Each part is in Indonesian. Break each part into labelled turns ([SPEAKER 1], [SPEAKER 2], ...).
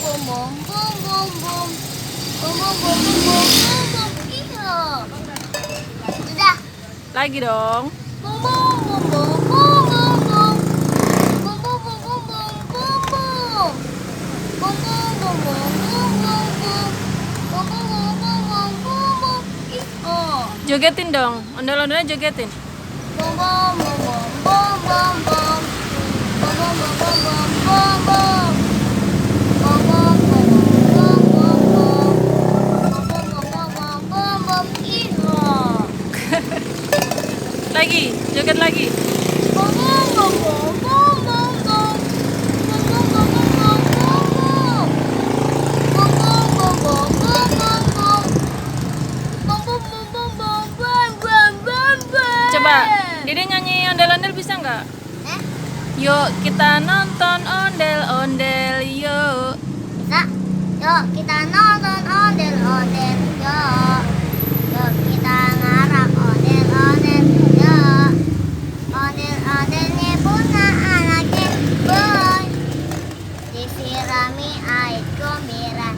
[SPEAKER 1] bum bum bum bum bum bum bum bum bum bum. Iya. Sudah.
[SPEAKER 2] Lagi dong.
[SPEAKER 1] Bum bum bum bum bum bum bum. Bum bum bum bum bum bum bum. Bum bum bum bum bum bum bum. Bum bum bum bum bum bum bum. Iya.
[SPEAKER 2] Jogetin dong. Ondel-ondelnya jogetin.
[SPEAKER 1] Bum bum bum bum bum bum. Bum bum bum bum bum bum bum. Bum bum bum bum bum bum. Bum bum bum bum bum bum. Iya.
[SPEAKER 2] Lagi, joget lagi.
[SPEAKER 1] Bum bum bum bum bum bum bum. Bum bum bum bum bum bum bum. Bum bum bum bum bum bum bum. Bum bum bum bum bum bum bum bum bum.
[SPEAKER 2] Coba, Dede nyanyi ondel-ondel bisa nggak?
[SPEAKER 1] Eh,
[SPEAKER 2] Yuk kita nonton ondel-ondel yuk.
[SPEAKER 1] bisa? Yuk kita nonton ondel-ondel. Yuk. Yuk kita ngarak ondel-ondel. Yuk. Ondel-ondelnya punya anaknya boy. Disirami air gembira.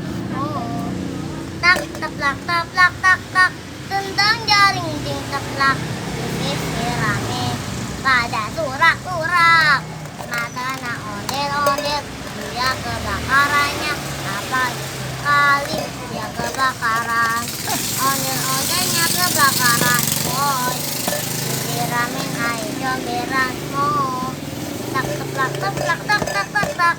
[SPEAKER 1] Tak teplak teplak tak tak. Tendang jaring ting teplak. Disirami pada surak-surak. Matanya ondel-ondel. Dia kebakarannya apa kali dia kebakaran. Ondel-ondelnya kebakaran boy. Disiramin air comberan tak teplak teplak tak tak tak tak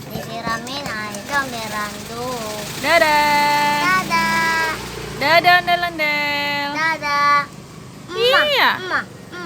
[SPEAKER 1] disiramin air comberan tuh.
[SPEAKER 2] Dadah.
[SPEAKER 1] Dadah
[SPEAKER 2] Dadah ondel-ondel.
[SPEAKER 1] dadah.
[SPEAKER 2] Iya.
[SPEAKER 1] Emak